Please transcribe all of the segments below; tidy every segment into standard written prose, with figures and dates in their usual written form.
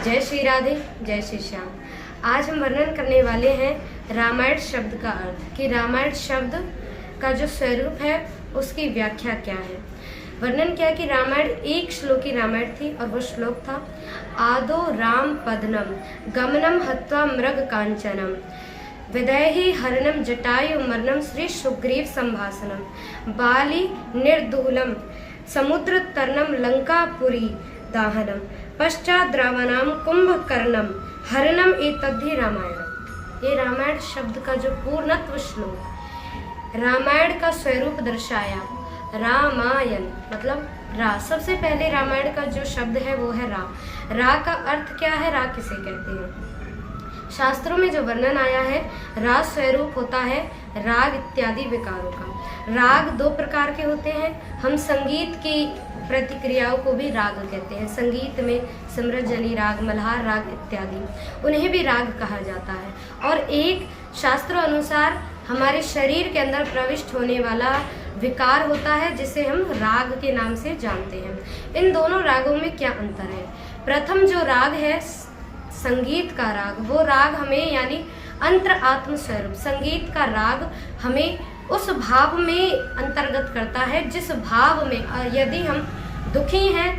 जय श्री राधे, जय श्री श्याम। आज हम वर्णन करने वाले हैं रामायण शब्द का अर्थ कि रामायण शब्द का जो स्वरूप है उसकी व्याख्या क्या है। वर्णन क्या कि रामायण एक श्लोकी रामायण थी और वो श्लोक था आदो राम पदनम गमनम हत्वा मृग कांचनम विदैहि हरणम जटायु मरणम श्री सुग्रीव संभाषणम बाली निर्दूलम समुद्र तरनम लंकापुरी दाहनम पश्चात द्रावणाम कुंभकर्णम हरणम एतद्धि रामायण। ये रामायण शब्द का जो पूर्णत्व श्लोक रामायण का स्वरूप दर्शाया। रामायण मतलब रा, सबसे पहले रामायण का जो शब्द है वो है रा। रा का अर्थ क्या है, रा किसे कहते हैं? शास्त्रों में जो वर्णन आया है राग स्वरूप होता है राग इत्यादि विकारों का। राग दो प्रकार के होते हैं। हम संगीत की प्रतिक्रियाओं को भी राग कहते हैं। संगीत में समृद्धजनी राग, मल्हार राग इत्यादि, उन्हें भी राग कहा जाता है। और एक शास्त्रों अनुसार हमारे शरीर के अंदर प्रविष्ट होने वाला विकार होता है जिसे हम राग के नाम से जानते हैं। इन दोनों रागों में क्या अंतर है? प्रथम जो राग है संगीत का राग, वो राग हमें यानी अंतर आत्म स्वरूप संगीत का राग हमें उस भाव में अंतर्गत करता है जिस भाव में यदि हम दुखी हैं,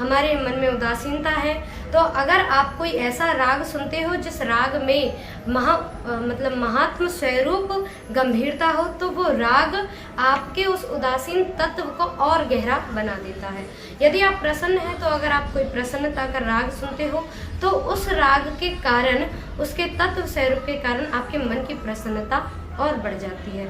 हमारे मन में उदासीनता है, तो अगर आप कोई ऐसा राग सुनते हो जिस राग में मतलब महात्म स्वरूप गंभीरता हो, तो वो राग आपके उस उदासीन तत्व को और गहरा बना देता है। यदि आप प्रसन्न हैं तो अगर आप कोई प्रसन्नता का राग सुनते हो तो उस राग के कारण, उसके तत्व स्वरूप के कारण आपके मन की प्रसन्नता और बढ़ जाती है।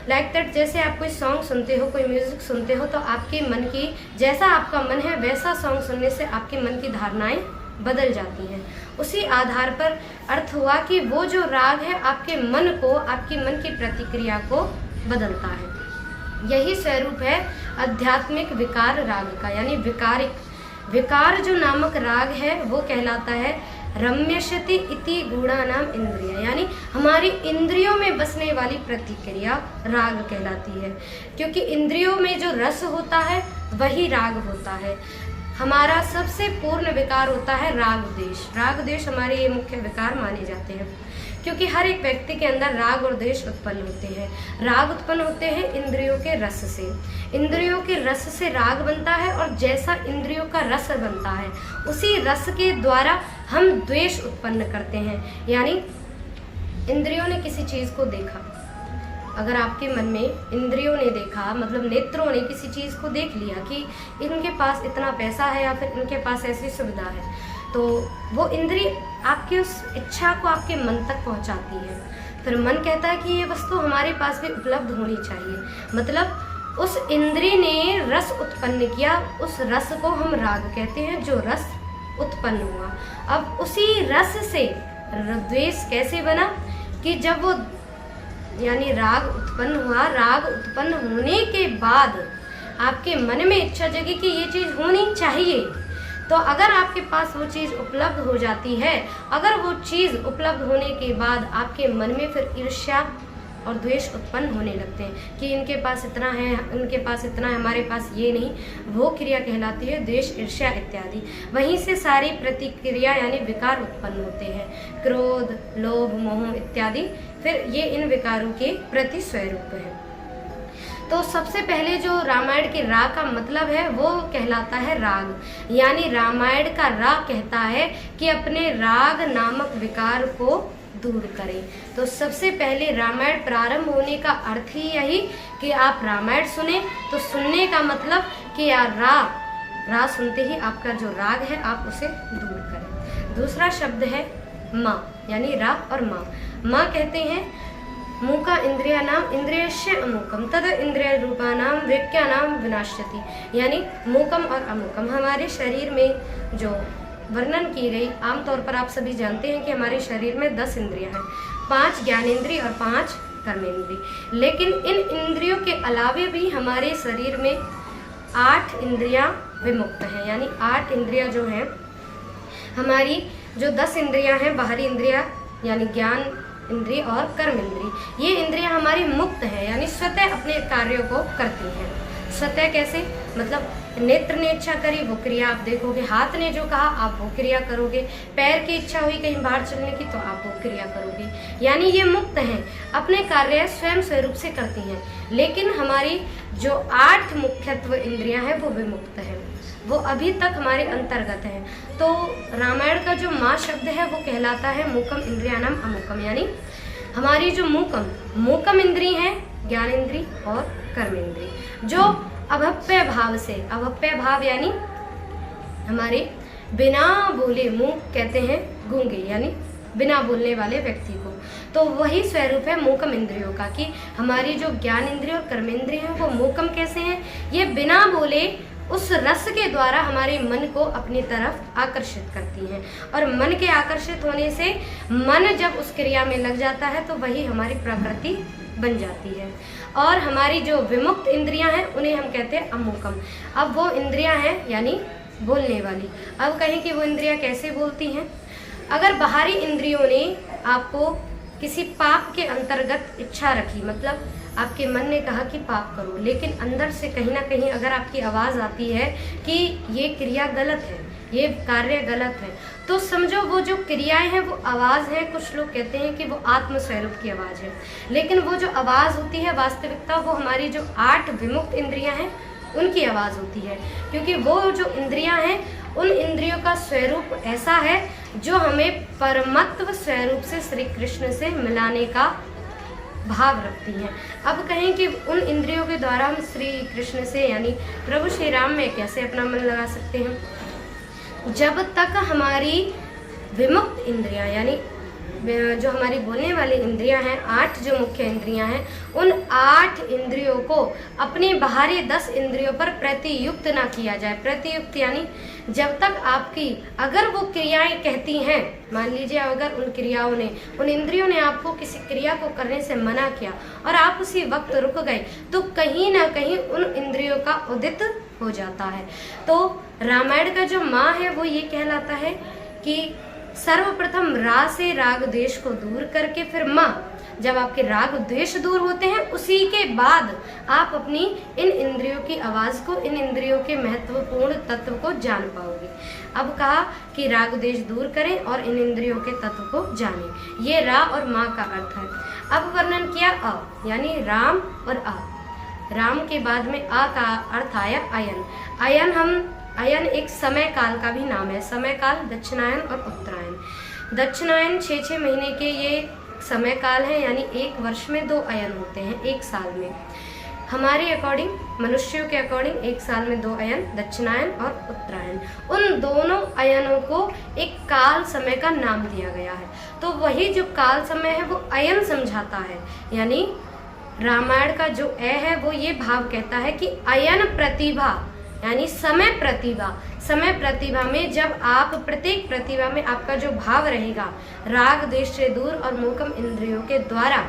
लाइक दैट, जैसे आप कोई सॉन्ग सुनते हो, कोई म्यूजिक सुनते हो, तो आपके मन की जैसा आपका मन है वैसा सॉन्ग सुनने से आपके मन की धारणाएं बदल जाती हैं। उसी आधार पर अर्थ हुआ कि वो जो राग है आपके मन को, आपकी मन की प्रतिक्रिया को बदलता है। यही स्वरूप है आध्यात्मिक विकार राग का, यानी विकार जो नामक राग है वो कहलाता है रम्यशति इति गुणानाम इंद्रिया, यानी हमारी इंद्रियों में बसने वाली प्रतिक्रिया राग कहलाती है। क्योंकि इंद्रियों में जो रस होता है वही राग होता है। हमारा सबसे पूर्ण विकार होता है राग द्वेष। राग द्वेष हमारे ये मुख्य विकार माने जाते हैं, क्योंकि हर एक व्यक्ति के अंदर राग और द्वेष उत्पन्न होते हैं। राग उत्पन्न होते हैं इंद्रियों के रस से, इंद्रियों के रस से राग बनता है, और जैसा इंद्रियों का रस बनता है उसी रस के द्वारा हम द्वेष उत्पन्न करते हैं। यानी इंद्रियों ने किसी चीज को देखा, अगर आपके मन में इंद्रियों ने देखा मतलब नेत्रों ने किसी चीज को देख लिया कि इनके पास इतना पैसा है या फिर इनके पास ऐसी सुविधा है, तो वो इंद्रिय आपकी उस इच्छा को आपके मन तक पहुंचाती है। फिर मन कहता है कि ये वस्तु हमारे पास भी उपलब्ध होनी चाहिए। मतलब उस इंद्रिय ने रस उत्पन्न किया, उस रस को हम राग कहते हैं, जो रस उत्पन्न हुआ। अब उसी रस से द्वेष कैसे बना कि जब वो यानी राग उत्पन्न हुआ, राग उत्पन्न होने के बाद आपके मन में इच्छा जगी कि ये चीज़ होनी चाहिए, तो अगर आपके पास वो चीज़ उपलब्ध हो जाती है, अगर वो चीज़ उपलब्ध होने के बाद आपके मन में फिर ईर्ष्या और द्वेष उत्पन्न होने लगते हैं कि इनके पास इतना है, उनके पास इतना है, हमारे पास ये नहीं, वो क्रिया कहलाती है द्वेष, ईर्ष्या इत्यादि। वहीं से सारी प्रतिक्रिया यानी विकार उत्पन्न होते हैं, क्रोध, लोभ, मोह इत्यादि। फिर ये इन विकारों के प्रति स्वरूप है। तो सबसे पहले जो रामायण के राग का मतलब है वो कहलाता है राग, यानी रामायण का राग कहता है कि अपने राग नामक विकार को दूर करें। तो सबसे पहले रामायण प्रारंभ होने का अर्थ ही यही कि आप रामायण सुने। तो सुनने का मतलब कि यार रा सुनते ही आपका जो राग है आप उसे दूर करें। दूसरा शब्द है माँ, यानी रा और माँ। माँ कहते हैं मूका इंद्रिया नाम इंद्रियस्य अमूकम तद इंद्रिय रूपानाम वेक्यानाम विनाश्यति, यानी मूकम और अमूकम हमारे शरीर में जो वर्णन की गई। आमतौर पर आप सभी जानते हैं कि हमारे शरीर में 10 इंद्रियां हैं, 5 ज्ञानेंद्रिय और 5 कर्मेंद्रिय। लेकिन इन इंद्रियों के अलावे भी हमारे शरीर में 8 इंद्रियां विमुक्त हैं, यानी 8 इंद्रियां जो हैं हमारी, जो 10 इंद्रियां हैं बाहरी इंद्रियां यानी ज्ञान इंद्रिय और कर्म इंद्रिय, ये इंद्रियां हमारी मुक्त हैं, यानी स्वतः अपने कार्यों को करती हैं। स्वतः कैसे, मतलब नेत्र ने इच्छा करी वो क्रिया आप देखोगे, हाथ ने जो कहा आप वो क्रिया करोगे, पैर की इच्छा हुई कहीं बाहर चलने की तो आप वो क्रिया करोगे। यानी ये मुक्त हैं, अपने कार्य स्वयं स्वरूप से करती हैं। लेकिन हमारी जो 8 मुख्यत्व इंद्रियां हैं वो विमुक्त हैं, वो अभी तक हमारे अंतर्गत हैं। तो रामायण का जो माँ शब्द है वो कहलाता है मूकम इंद्रियाणाम अमूकम, यानी हमारी जो मूकम इंद्री है, ज्ञान इंद्री और कर्म इंद्री, जो अभप्य भाव से, अभप्य भाव यानी हमारे बिना बोले, मूक कहते हैं गूंगे, यानी बिना बोलने वाले व्यक्ति को, तो वही स्वरूप है मूकम इंद्रियों का, कि हमारी जो ज्ञान इंद्रिय और कर्म इंद्रिय है वो मूकम कैसे हैं, ये बिना बोले उस रस के द्वारा हमारे मन को अपनी तरफ आकर्षित करती हैं। और मन के आकर्षित होने से मन जब उस क्रिया में लग जाता है तो वही हमारी प्रकृति बन जाती है। और हमारी जो विमुक्त इंद्रियां हैं उन्हें हम कहते हैं अमूकम। अब वो इंद्रियां हैं यानी बोलने वाली। अब कहें कि वो इंद्रियां कैसे बोलती हैं। अगर बाहरी इंद्रियों ने आपको किसी पाप के अंतर्गत इच्छा रखी, मतलब आपके मन ने कहा कि पाप करो, लेकिन अंदर से कहीं ना कहीं अगर आपकी आवाज़ आती है कि ये क्रिया गलत है, ये कार्य गलत है, तो समझो वो जो क्रियाएं हैं वो आवाज़ है। कुछ लोग कहते हैं कि वो आत्म स्वरूप की आवाज़ है, लेकिन वो जो आवाज़ होती है वास्तविकता वो हमारी जो 8 विमुक्त इंद्रियां हैं उनकी आवाज़ होती है। क्योंकि वो जो इंद्रियां हैं उन इंद्रियों का स्वरूप ऐसा है जो हमें परमत्व स्वरूप से श्री कृष्ण से मिलाने का भाव रखती हैं। अब कहें कि उन इंद्रियों के द्वारा हम श्री कृष्ण से यानी प्रभु श्री राम में कैसे अपना मन लगा सकते हैं। जब तक हमारी विमुक्त इंद्रियां यानी जो हमारी बोलने वाली इंद्रियां हैं, 8 जो मुख्य इंद्रियां हैं, उन 8 इंद्रियों को अपनी बाहरी 10 इंद्रियों पर प्रतियुक्त ना किया जाए। प्रतियुक्त यानी जब तक आपकी अगर वो क्रियाएं कहती हैं, मान लीजिए अगर उन क्रियाओं ने, उन इंद्रियों ने आपको किसी क्रिया को करने से मना किया और आप उसी वक्त रुक गए, तो कहीं ना कहीं उन इंद्रियों का उदित हो जाता है। तो रामायण का जो माँ है वो ये कहलाता है कि सर्वप्रथम रा से राग द्वेष को दूर करके फिर माँ, जब आपके राग द्वेष दूर होते हैं उसी के बाद आप अपनी इन इंद्रियों की आवाज़ को, इन इंद्रियों के महत्वपूर्ण तत्व को जान पाओगे। अब कहा कि राग द्वेष दूर करें और इन इंद्रियों के तत्व को जानें, ये रा और माँ का अर्थ है। अब वर्णन किया अ यानी राम और अ। राम के बाद में अ का अर्थ आया अयन। अयन एक समय काल का भी नाम है। समय काल दक्षिणायन और उत्तरायण। दक्षिणायन 6 महीने के ये समय काल है, यानी एक वर्ष में 2 अयन होते हैं एक साल में। हमारे अकॉर्डिंग, मनुष्यों के अकॉर्डिंग एक साल में 2 अयन, दक्षिणायन और उत्तरायण। उन दोनों अयनों को एक काल समय का नाम दिया गया है। तो वही जो काल समय है वो अयन समझाता है, यानी रामायण का जो है वो ये भाव कहता है कि अयन प्रतिभा यानी समय प्रतिभा में जब आप प्रत्येक प्रतिभा में आपका जो भाव रहेगा राग द्वेष से दूर और मूकम इंद्रियों के द्वारा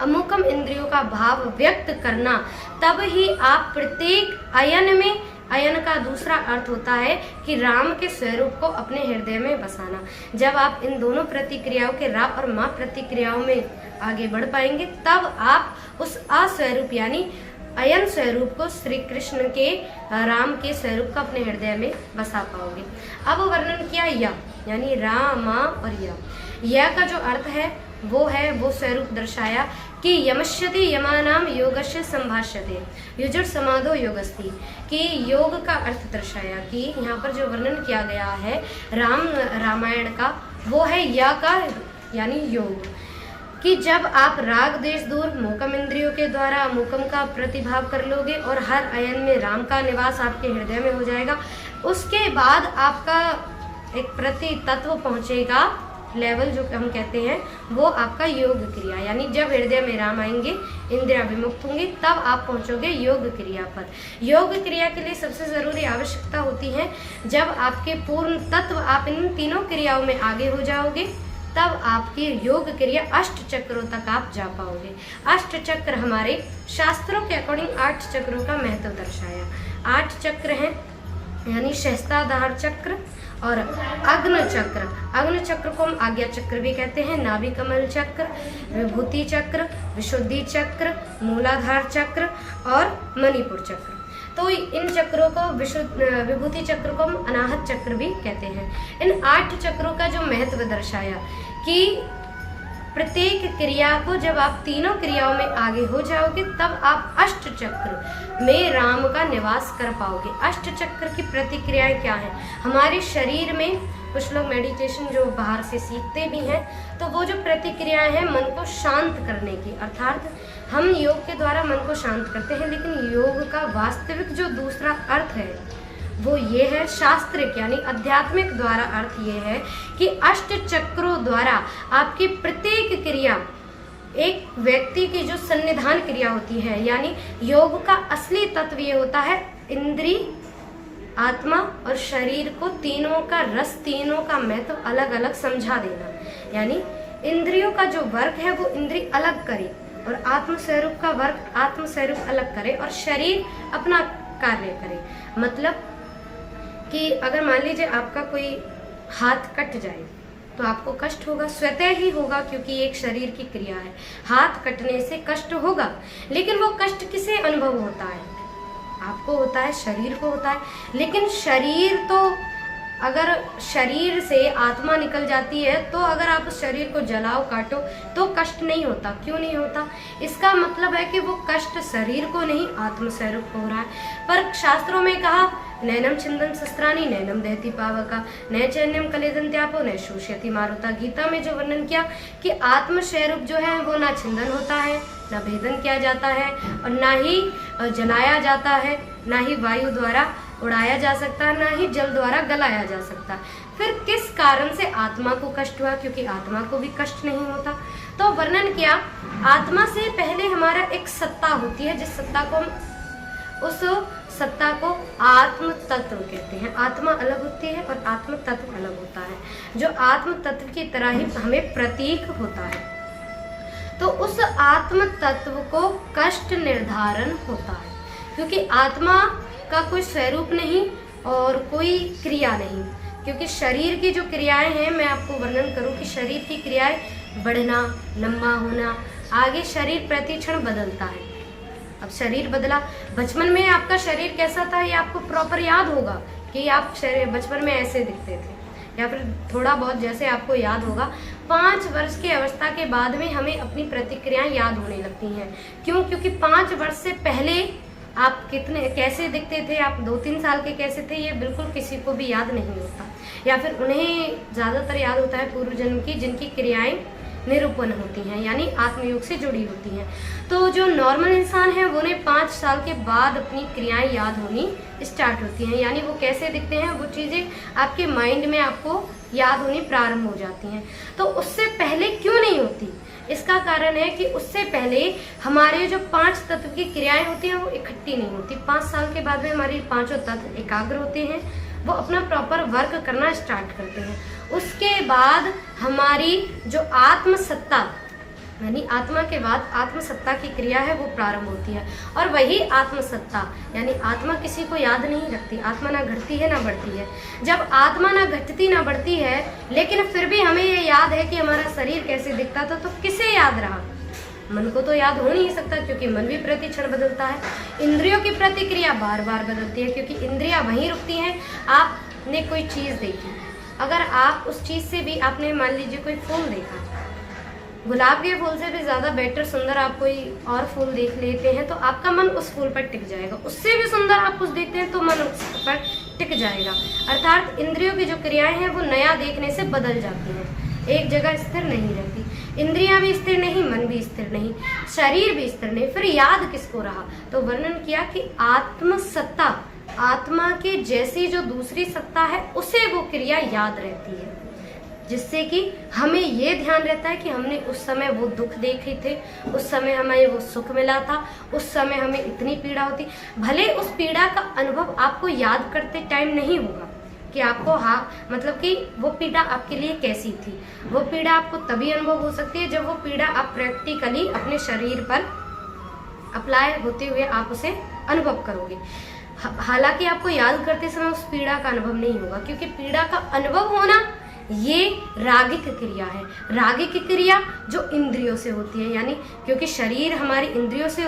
अमूकम इंद्रियों का भाव व्यक्त करना, तब ही आप प्रत्येक अयन में, अयन का दूसरा अर्थ होता है कि राम के स्वरूप को अपने हृदय में बसाना। जब आप इन दोनों प्रतिक्रियाओं के रा और माँ प्रतिक्रियाओं में आगे बढ़ पाएंगे तब आप उस अस्वरूप यानी अयन स्वरूप को श्री कृष्ण के, राम के स्वरूप का अपने हृदय में बसा पाओगे। अब वर्णन किया य यानी रा, माँ और य का जो अर्थ है वो स्वरूप दर्शाया कि यमश्यति यमानाम योगस्य संभाष्यते युजुर समाधो योगस्ति, कि योग का अर्थ दर्शाया कि यहाँ पर जो वर्णन किया गया है रामायण का वो है य का यानी योग, कि जब आप राग द्वेष दूर मूकम इंद्रियों के द्वारा मूकम का प्रतिभाव कर लोगे और हर अयन में राम का निवास आपके हृदय में हो जाएगा, उसके बाद आपका एक प्रति तत्व पहुँचेगा लेवल जो हम कहते हैं वो आपका योग क्रिया, यानी जब हृदय में राम आएंगे, इंद्रियां विमुक्त होंगी, तब आप पहुंचोगे योग क्रिया पर। योग क्रिया के लिए सबसे जरूरी आवश्यकता होती है जब आपके पूर्ण तत्व, आप इन तीनों क्रियाओं में आगे हो जाओगे तब आपकी योग क्रिया 8 चक्रों तक आप जा पाओगे। 8 चक्र हमारे शास्त्रों के अकॉर्डिंग 8 चक्रों का महत्व दर्शाया। 8 चक्र हैं यानी सहस्त्राधार चक्र और अग्नि चक्र को हम आज्ञा चक्र भी कहते हैं, नाभि कमल चक्र, विभूति चक्र, विशुद्धि चक्र, मूलाधार चक्र और मणिपुर चक्र। तो इन चक्रों को विभूति चक्र को हम अनाहत चक्र भी कहते हैं। इन 8 चक्रों का जो महत्व दर्शाया कि प्रत्येक क्रिया को जब आप तीनों क्रियाओं में आगे हो जाओगे तब आप अष्ट चक्र में राम का निवास कर पाओगे। अष्ट चक्र की प्रतिक्रियाएं क्या है? हमारे शरीर में कुछ लोग मेडिटेशन जो बाहर से सीखते भी हैं, तो वो जो प्रतिक्रियाएं हैं मन को शांत करने की, अर्थात हम योग के द्वारा मन को शांत करते हैं, लेकिन योग का वास्तविक जो दूसरा अर्थ है वो ये है, शास्त्रिक यानी आध्यात्मिक द्वारा अर्थ ये है कि अष्ट चक्रों द्वारा आपकी प्रत्येक क्रिया एक व्यक्ति की जो सन्निधान क्रिया होती है, यानी योग का असली तत्व ये होता है इंद्रिय, आत्मा और शरीर को तीनों का रस, तीनों का महत्व अलग अलग समझा देना। यानी इंद्रियों का जो वर्क है वो इंद्रिय अलग करे और आत्मस्वरूप का वर्क आत्मस्वरूप अलग करे और शरीर अपना कार्य करे। मतलब कि अगर मान लीजिए आपका कोई हाथ कट जाए तो आपको कष्ट होगा, स्वतः ही होगा, क्योंकि एक शरीर की क्रिया है। हाथ कटने से कष्ट होगा, लेकिन वो कष्ट किसे अनुभव होता है? आपको होता है, शरीर को होता है। लेकिन शरीर तो अगर शरीर से आत्मा निकल जाती है तो अगर आप उस शरीर को जलाओ, काटो तो कष्ट नहीं होता। क्यों नहीं होता? इसका मतलब है कि वो कष्ट शरीर को नहीं आत्मस्वरूप को हो रहा है। पर शास्त्रों में कहा नैनम छिंदन शस्त्राणी नैनम दहती पावका न चैन्यम कलेदंत्यापो न शोष्यति मारुता। गीता में जो वर्णन किया कि आत्मस्वरूप जो है वो ना छिंदन होता है, ना भेदन किया जाता है और ना ही जलाया जाता है, ना ही वायु द्वारा उड़ाया जा सकता है, ना ही जल द्वारा गलाया जा सकता। फिर किस कारण से आत्मा को कष्ट हुआ? क्योंकि आत्मा को भी कष्ट नहीं होता। तो वर्णन किया आत्मा से पहले हमारा एक सत्ता होती है, जिस सत्ता को हम उस सत्ता को आत्म तत्व कहते हैं। आत्मा अलग होती है और आत्म तत्व अलग होता है, जो आत्म तत्व की तरह ही हमें प्रतीक होता है। तो उस आत्म तत्व को कष्ट निर्धारण होता है, क्योंकि आत्मा का कोई स्वरूप नहीं और कोई क्रिया नहीं। क्योंकि शरीर की जो क्रियाएं हैं, मैं आपको वर्णन करूं कि शरीर की क्रियाएं बढ़ना, लंबा होना, आगे शरीर प्रतिक्षण बदलता है। अब शरीर बदला, बचपन में आपका शरीर कैसा था ये आपको प्रॉपर याद होगा कि आप बचपन में ऐसे दिखते थे, या फिर थोड़ा बहुत जैसे आपको याद होगा। 5 वर्ष की अवस्था के बाद में हमें अपनी प्रतिक्रियाएं याद होने लगती हैं। क्यों? क्योंकि 5 वर्ष से पहले आप कैसे दिखते थे, आप 2-3 साल के कैसे थे, ये बिल्कुल किसी को भी याद नहीं होता। या फिर उन्हें ज़्यादातर याद होता है पूर्व जन्म की, जिनकी क्रियाएं निरूपण होती हैं, यानी आत्मयोग से जुड़ी होती हैं। तो जो नॉर्मल इंसान है वो उन्हें 5 साल के बाद अपनी क्रियाएं याद होनी स्टार्ट होती हैं, यानी वो कैसे दिखते हैं वो चीज़ें आपके माइंड में आपको याद होनी प्रारंभ हो जाती हैं। तो उससे पहले क्यों नहीं होती? इसका कारण है कि उससे पहले हमारे जो 5 तत्व की क्रियाएं होती हैं वो इकट्ठी नहीं होती। 5 साल के बाद में हमारी 5 तत्व एकाग्र होते हैं, वो अपना प्रॉपर वर्क करना स्टार्ट करते हैं। उसके बाद हमारी जो आत्मसत्ता यानी आत्मा के बाद आत्मसत्ता की क्रिया है वो प्रारंभ होती है। और वही आत्मसत्ता यानी आत्मा किसी को याद नहीं रखती, आत्मा ना घटती है ना बढ़ती है। जब आत्मा ना घटती ना बढ़ती है, लेकिन फिर भी हमें ये याद है कि हमारा शरीर कैसे दिखता था, तो किसे याद रहा? मन को तो याद हो नहीं सकता, क्योंकि मन भी प्रति क्षण बदलता है। इंद्रियों की प्रतिक्रिया बार बार बदलती है, क्योंकि इंद्रियां वहीं रुकती हैं। आपने कोई चीज़ देखी, अगर आप उस चीज़ से भी आपने मान लीजिए कोई फूल देखा, गुलाब के फूल से भी ज़्यादा बेटर सुंदर आप कोई और फूल देख लेते हैं तो आपका मन उस फूल पर टिक जाएगा। उससे भी सुंदर आप कुछ देखते हैं तो मन उस पर टिक जाएगा। अर्थात इंद्रियों की जो क्रियाएं हैं वो नया देखने से बदल जाती हैं, एक जगह स्थिर नहीं रहती। इंद्रियां भी स्थिर नहीं, मन भी स्थिर नहीं, शरीर भी स्थिर नहीं। फिर याद किसको रहा? तो वर्णन किया कि आत्मसत्ता, आत्मा के जैसी जो दूसरी सत्ता है उसे वो क्रिया याद रहती है, जिससे कि हमें ये ध्यान रहता है कि हमने उस समय वो दुख देखे थे, उस समय हमें वो सुख मिला था, उस समय हमें इतनी पीड़ा होती। भले उस पीड़ा का अनुभव आपको याद करते टाइम नहीं होगा कि आपको मतलब कि वो पीड़ा आपके लिए कैसी थी। वो पीड़ा आपको तभी अनुभव हो सकती है जब वो पीड़ा आप प्रैक्टिकली अपने शरीर पर अप्लाई होते हुए आप उसे अनुभव करोगे। हालांकि आपको याद करते समय उस पीड़ा का अनुभव नहीं होगा, क्योंकि पीड़ा का अनुभव होना ये रागिक क्रिया है। रागिक क्रिया जो इंद्रियों से होती है, यानी क्योंकि शरीर हमारी इंद्रियों से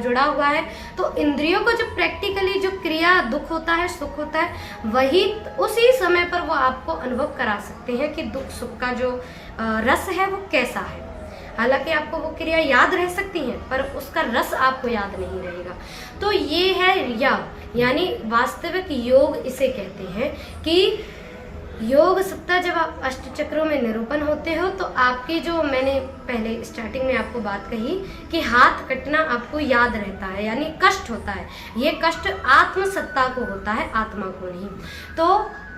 जुड़ा हुआ है, तो इंद्रियों को जो प्रैक्टिकली जो क्रिया दुख होता है, सुख होता है, वही उसी समय पर वो आपको अनुभव करा सकते हैं कि दुख सुख का जो रस है वो कैसा है। हालांकि आपको वो क्रिया याद रह सकती हैं, पर उसका रस आपको याद नहीं रहेगा। तो ये है यानी वास्तविक योग इसे कहते हैं कि योग सत्ता जब आप अष्ट चक्रों में निरूपण होते हो, तो आपकी जो मैंने पहले स्टार्टिंग में आपको बात कही कि हाथ कटना आपको याद रहता है, यानी कष्ट होता है। ये कष्ट आत्म सत्ता को होता है, आत्मा को नहीं। तो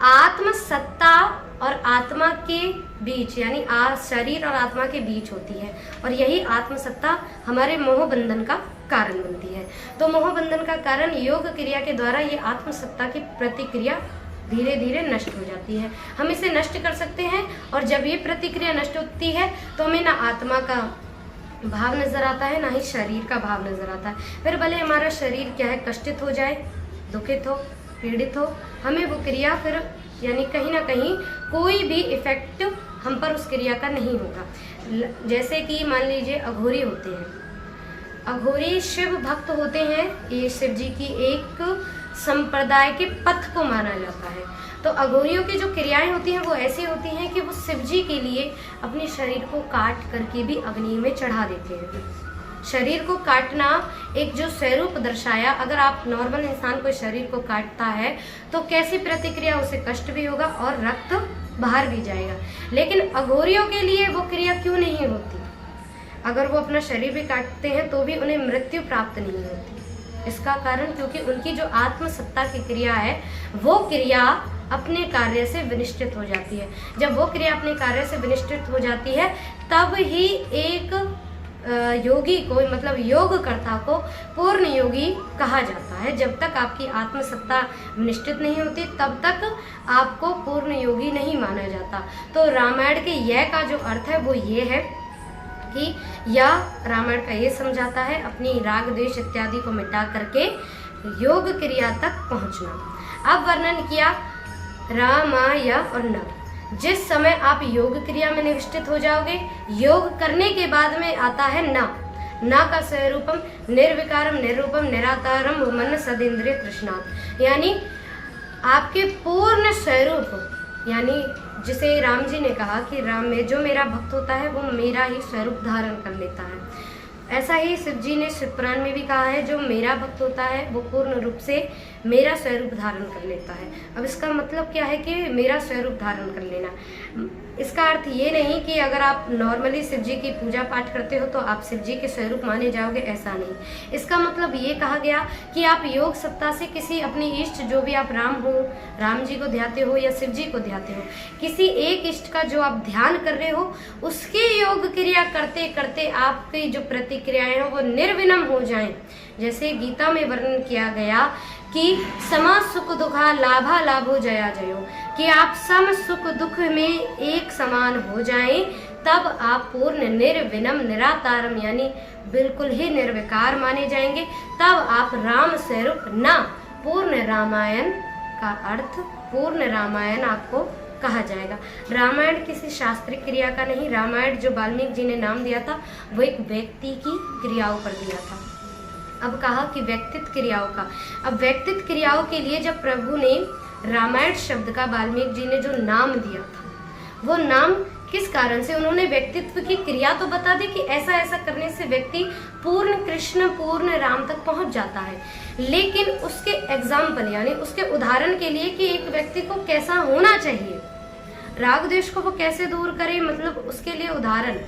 आत्म सत्ता और आत्मा के बीच, यानी शरीर और आत्मा के बीच होती है, और यही आत्म सत्ता हमारे मोह बंधन का कारण बनती है। तो मोह बंधन का कारण योग क्रिया के द्वारा ये आत्म सत्ता की प्रतिक्रिया धीरे धीरे नष्ट हो जाती है। हम इसे नष्ट कर सकते हैं, और जब ये प्रतिक्रिया नष्ट होती है तो हमें ना आत्मा का भाव नजर आता है, ना ही शरीर का भाव नजर आता है। फिर भले हमारा शरीर क्या है, कष्टित हो जाए, दुखित हो, पीड़ित हो, हमें वो क्रिया फिर यानी कहीं ना कहीं कोई भी इफेक्ट हम पर उस क्रिया का नहीं होगा। जैसे कि मान लीजिए अघोरी होते हैं, अघोरी शिव भक्त होते हैं, ये शिव जी की एक संप्रदाय के पथ को माना जाता है। तो अघोरियों की जो क्रियाएं होती हैं वो ऐसी होती हैं कि वो शिव जी के लिए अपने शरीर को काट करके भी अग्नि में चढ़ा देते हैं। शरीर को काटना एक जो स्वरूप दर्शाया, अगर आप नॉर्मल इंसान कोई शरीर को काटता है तो कैसी प्रतिक्रिया, उसे कष्ट भी होगा और रक्त बाहर भी जाएगा। लेकिन अघोरियों के लिए वो क्रिया क्यों नहीं होती? अगर वो अपना शरीर भी काटते हैं तो भी उन्हें मृत्यु प्राप्त नहीं होती। इसका कारण क्योंकि उनकी जो आत्म सत्ता की क्रिया है वो क्रिया अपने कार्य से विनिष्ठित हो जाती है। जब वो क्रिया अपने कार्य से विनिष्ठित हो जाती है तब ही एक योगी को, मतलब योगकर्ता को पूर्ण योगी कहा जाता है। जब तक आपकी आत्म सत्ता निश्चित नहीं होती तब तक आपको पूर्ण योगी नहीं माना जाता। तो रामायण के यह का जो अर्थ है वो ये है कि या रामायण का ये समझाता है अपनी राग द्वेष इत्यादि को मिटा करके योग क्रिया तक पहुंचना। अब वर्णन किया रामाय और नव। जिस समय आप योग क्रिया में निष्ठित हो जाओगे, योग करने के बाद में आता है न का स्वरूपम निर्विकारम निर्रूपम निराकारम मन सदिंद्रिय तृष्णात्, यानी आपके पूर्ण स्वरूप, यानी जिसे राम जी ने कहा कि राम में जो मेरा भक्त होता है वो मेरा ही स्वरूप धारण कर लेता है। ऐसा ही शिव जी ने शिव पुराण में भी कहा है, जो मेरा भक्त होता है वो पूर्ण रूप से मेरा स्वरूप धारण कर लेता है। अब इसका मतलब क्या है कि मेरा स्वरूप धारण कर लेना, इसका अर्थ ये नहीं कि अगर आप नॉर्मली शिव जी की पूजा पाठ करते हो तो आप शिव जी के स्वरूप माने जाओगे, ऐसा नहीं। इसका मतलब ये कहा गया कि आप योग सत्ता से किसी अपने इष्ट, जो भी आप राम जी को ध्याते हो या शिव जी को ध्याते हो, किसी एक इष्ट का जो आप ध्यान कर रहे हो उसके योग क्रिया करते करते आपकी जो प्रतिक्रियाएं हैं वो निर्विनम हो जाएं। जैसे गीता में वर्णन किया गया कि समा सुख दुखा लाभा लाभो जया जयो, कि आप सम सुख दुख में एक समान हो जाएं, तब आप पूर्ण निर्विनम निराकारम यानी बिल्कुल ही निर्विकार माने जाएंगे। तब आप राम स्वरूप न पूर्ण रामायण का अर्थ, पूर्ण रामायण आपको कहा जाएगा। रामायण किसी शास्त्रीय क्रिया का नहीं, रामायण जो वाल्मीकि जी ने नाम दिया था वो एक व्यक्ति की क्रियाओं पर दिया था। अब कहा कि व्यक्तित्व क्रियाओं का, अब व्यक्तित्व क्रियाओं के लिए जब प्रभु ने रामायण शब्द का वाल्मीकि जी ने जो नाम दिया था, वो नाम किस कारण से, उन्होंने व्यक्तित्व की क्रिया तो बता दी कि ऐसा ऐसा करने से व्यक्ति पूर्ण कृष्ण पूर्ण राम तक पहुंच जाता है, लेकिन उसके एग्जाम्पल यानी उसके उदाहरण के लिए कि एक व्यक्ति को कैसा होना चाहिए, राग द्वेष को वो कैसे दूर करे, मतलब उसके लिए उदाहरण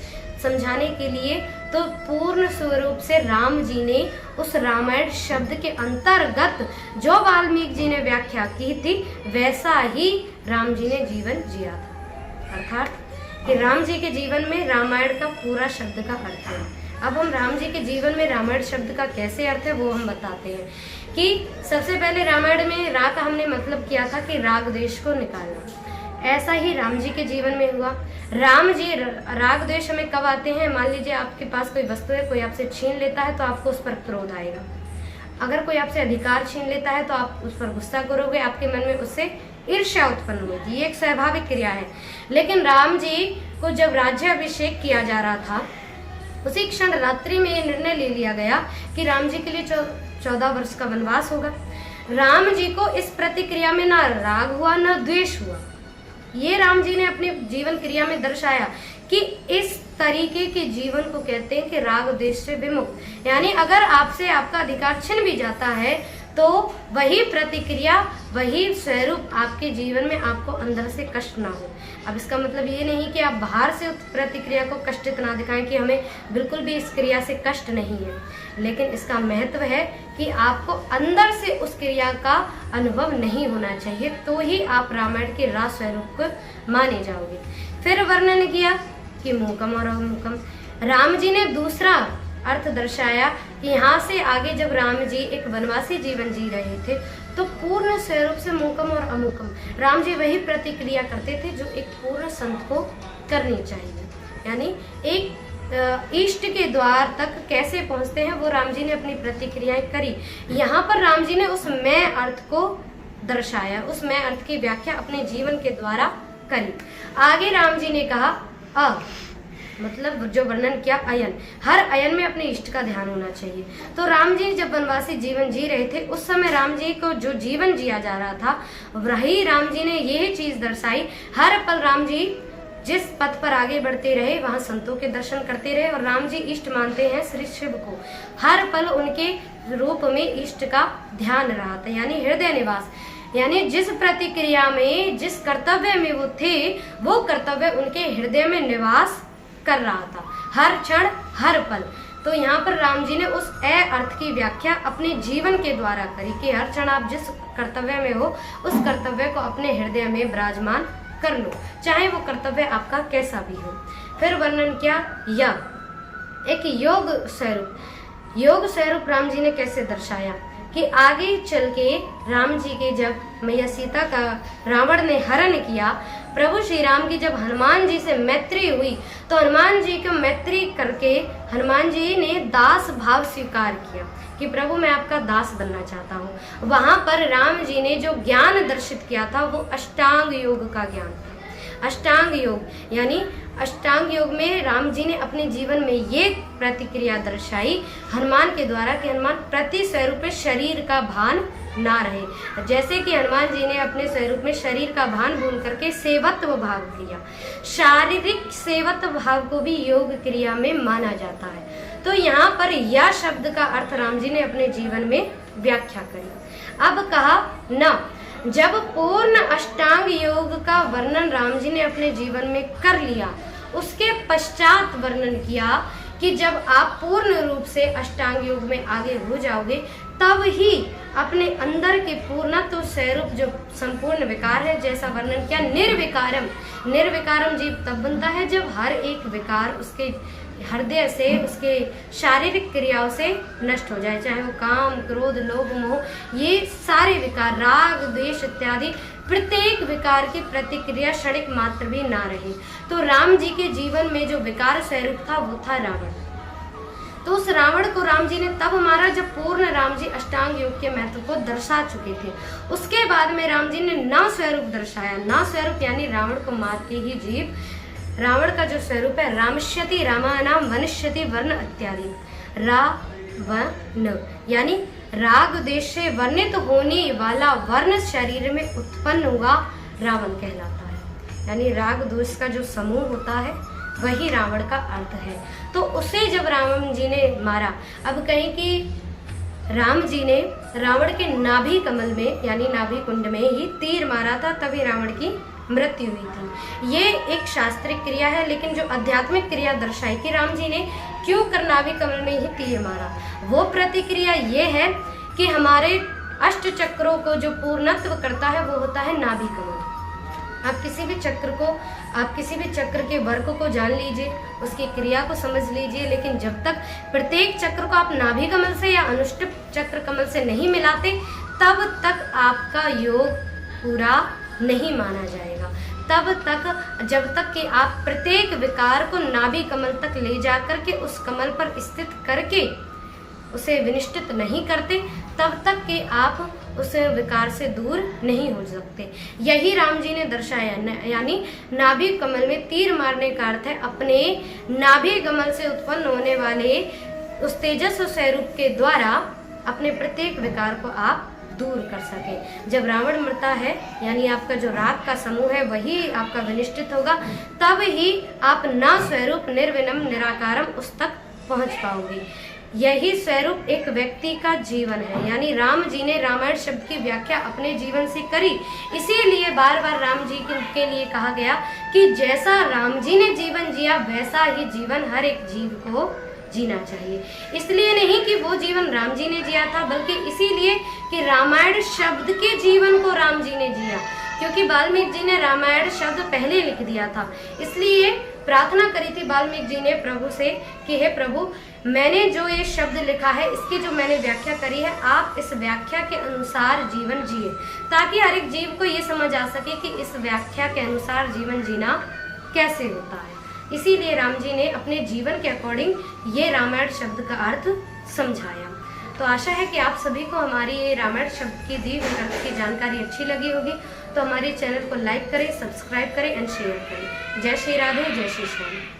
समझाने के लिए तो पूर्ण स्वरूप से राम जी ने उस रामायण शब्द के अंतर्गत जो वाल्मीकि जी ने व्याख्या की थी वैसा ही राम जी ने जीवन जिया था। अर्थात कि राम जी के जीवन में रामायण का पूरा शब्द का अर्थ है। अब हम राम जी के जीवन में रामायण शब्द का कैसे अर्थ है वो हम बताते हैं कि सबसे पहले रामायण में रा का हमने मतलब किया था कि राग द्वेष को निकालना। ऐसा ही राम जी के जीवन में हुआ। राम जी, राग द्वेष हमें कब आते हैं, मान लीजिए आपके पास कोई वस्तु है, कोई आपसे छीन लेता है तो आपको उस पर क्रोध आएगा। अगर कोई आपसे अधिकार छीन लेता है तो आप उस पर गुस्सा करोगे, आपके मन में उससे ईर्ष्या उत्पन्न होगी, ये एक स्वाभाविक क्रिया है। लेकिन राम जी को जब राज्याभिषेक किया जा रहा था, उसी क्षण रात्रि में ये निर्णय ले लिया गया कि राम जी के लिए 14 वर्ष का वनवास होगा। राम जी को इस प्रतिक्रिया में ना राग हुआ ना द्वेष हुआ। ये राम जी ने अपनी जीवन क्रिया में दर्शाया कि इस तरीके के जीवन को कहते हैं कि राग द्वेष से विमुक्त। यानी अगर आपसे आपका अधिकार छिन भी जाता है तो वही प्रतिक्रिया, वही स्वरूप आपके जीवन में आपको अंदर से कष्ट ना हो। अब इसका मतलब ये नहीं कि आप बाहर से उस प्रतिक्रिया को कष्टित ना दिखाएं कि हमें बिल्कुल भी इस क्रिया से कष्ट नहीं है, लेकिन इसका महत्व है कि आपको अंदर से उस क्रिया का अनुभव नहीं होना चाहिए, तो ही आप रामायण के रास स्वरूप को माने जाओगे। फिर वर्णन किया कि मूकम और अमूकम। राम जी ने दूसरा अर्थ दर्शाया कि यहाँ से आगे जब राम जी एक वनवासी जीवन जी रहे थे तो पूर्ण स्वरूप से मूकम और अमूकम राम जी वही प्रतिक्रिया करते थे जो एक पूर्ण संत को करनी चाहिए। यानी एक इष्ट के द्वार तक कैसे पहुंचते हैं वो राम जी ने अपनी प्रतिक्रियाएं करी। यहाँ पर राम जी ने उस मैं अर्थ को दर्शाया, उस मैं अर्थ की व्याख्या अपने जीवन के द्वारा करी। आगे राम जी ने कहा मतलब जो वर्णन किया अयन, हर अयन में अपने इष्ट का ध्यान होना चाहिए। तो राम जी जब वनवासी जीवन जी रहे थे उस समय राम जी को जो जीवन जिया जा रहा था वही राम जी ने यह चीज दर्शाई। हर पल राम जी जिस पथ पर आगे बढ़ते रहे वहां संतों के दर्शन करते रहे, और राम जी इष्ट मानते हैं श्री शिव को। हर पल उनके रूप में इष्ट का ध्यान रहा था, यानी हृदय निवास। यानी जिस प्रतिक्रिया में, जिस कर्तव्य में वो थे, वो कर्तव्य उनके हृदय में निवास कर रहा था हर क्षण हर पल। तो यहाँ पर राम जी ने उस ए अर्थ की व्याख्या अपने जीवन के द्वारा करी कि हर क्षण आप जिस कर्तव्य में हो उस कर्तव्य को अपने हृदय में विराजमान कर लो, चाहे वो कर्तव्य आपका कैसा भी हो। फिर वर्णन किया एक योग स्वरूप। योग स्वरूप राम जी ने कैसे दर्शाया कि आगे चल के राम जी के जब मैया सीता का रावण ने हरण किया, प्रभु श्री राम की जब हनुमान जी से मैत्री हुई तो हनुमान जी को मैत्री करके हनुमान जी ने दास भाव स्वीकार किया कि प्रभु मैं आपका दास बनना चाहता हूँ। वहां पर राम जी ने जो ज्ञान दर्शित किया था वो अष्टांग योग का ज्ञान था। अष्टांग योग यानी अष्टांग योग में राम जी ने अपने जीवन में ये प्रतिक्रिया दर्शाई हनुमान के द्वारा कि हनुमान प्रति स्वरूप में शरीर का भान ना रहे। जैसे कि हनुमान जी ने अपने स्वरूप में शरीर का भान भूल करके सेवत्व भाव किया। शारीरिक सेवत्व भाव को भी योग क्रिया में माना जाता है। तो यहाँ पर या शब्द का अर्थ राम जी ने अपने जीवन में व्याख्या करी। अब कहा न, जब पूर्ण अष्टांग योग का वर्णन राम जी ने अपने जीवन में कर लिया, उसके पश्चात वर्णन किया कि जब आप पूर्ण रूप से अष्टांग योग में आगे हो जाओगे तब ही अपने अंदर के पूर्णत्व स्वरूप जो संपूर्ण विकार है, जैसा वर्णन किया निर्विकारम। निर्विकारम जीव तब बनता है जब हर एक विकार उसके हृदय से, उसके शारीरिक क्रियाओं से नष्ट हो जाए, चाहे वो काम, क्रोध, लोभ, मोह, ये सारे विकार, राग, द्वेष इत्यादि प्रत्येक विकार की प्रतिक्रिया क्षणिक मात्र भी ना रहे। तो राम जी के जीवन में जो विकार स्वरूप था वो था रावण। तो उस रावण को राम जी ने तब मारा जब पूर्ण राम जी अष्टांग योग के महत्व को दर्शा चुके थे। उसके बाद में राम जी ने नव स्वरूप दर्शाया। नव स्वरूप यानी रावण को मार के ही जीव, रावण का जो स्वरूप है रामश्यति, रामानाम वनिष्यति वर्ण इत्यादि। रावण यानी राग देश से वर्णित होने वाला वर्ण शरीर में उत्पन्न हुआ रावण कहलाता है। यानी राग दोष का जो समूह होता है वही रावण का अर्थ है। तो उसे जब राम जी ने मारा, अब कहीं कि राम जी ने रावण के नाभि कमल में यानी नाभि कुंड में ही तीर मारा था, तभी रावण की मृत्यु हुई थी। ये एक शास्त्रिक क्रिया है, लेकिन जो आध्यात्मिक क्रिया दर्शाई कि राम जी ने क्यों कर नाभि कमल में ही तीर मारा, वो प्रतिक्रिया ये है कि हमारे अष्ट चक्रों को जो पूर्णत्व करता है वो होता है नाभि कमल। आप किसी भी चक्र को, आप किसी भी चक्र के वर्ग को जान लीजिए, उसकी क्रिया को समझ लीजिए, लेकिन जब तक प्रत्येक चक्र को आप नाभि कमल से या अनुष्टुप चक्र कमल से नहीं मिलाते तब तक आपका योग पूरा नहीं माना जाएगा। तब तक, जब तक कि आप प्रत्येक विकार को नाभि कमल तक ले जाकर के उस कमल पर स्थित करके उसे विनिष्टित नहीं करते, तब तक कि आप उस विकार से दूर नहीं हो सकते। यही राम जी ने दर्शाया, यानी नाभि कमल में तीर मारने का अर्थ है अपने नाभि कमल से उत्पन्न होने वाले उस तेजस स्वरूप के द्वारा अपने प्रत्येक विकार को आप दूर कर सके। जब रावण मरता है, यानी आपका जो राग का समूह है वही आपका विनिष्टित होगा, तब ही आप न स्वरूप निर्विनम निराकारम उस तक पहुंच पाओगे। यही स्वरूप एक व्यक्ति का जीवन है, यानी राम जी ने रामायण शब्द की व्याख्या अपने जीवन से करी। इसीलिए बार बार राम जी के लिए कहा गया कि जैसा राम जी ने जीवन जिया वैसा ही जीवन हर एक जीव को जीना चाहिए। इसलिए नहीं कि वो जीवन राम जी ने जिया था, बल्कि इसीलिए कि रामायण शब्द के जीवन को राम जी ने जिया, क्योंकि वाल्मीकि जी ने रामायण शब्द पहले लिख दिया था। इसलिए प्रार्थना करी थी वाल्मीकि जी ने प्रभु से कि हे प्रभु, मैंने जो ये शब्द लिखा है, इसकी जो मैंने व्याख्या करी है, आप इस व्याख्या के अनुसार जीवन जिए, ताकि हर एक जीव को ये समझ आ सके कि इस व्याख्या के अनुसार जीवन जीना कैसे होता है। इसीलिए राम जी ने अपने जीवन के अकॉर्डिंग ये रामायण शब्द का अर्थ समझाया। तो आशा है कि आप सभी को हमारी ये रामायण शब्द की दी हुई अर्थ की जानकारी अच्छी लगी होगी। तो हमारे चैनल को लाइक करें, सब्सक्राइब करें एंड शेयर करें। जय श्री राधे, जय श्री श्याम।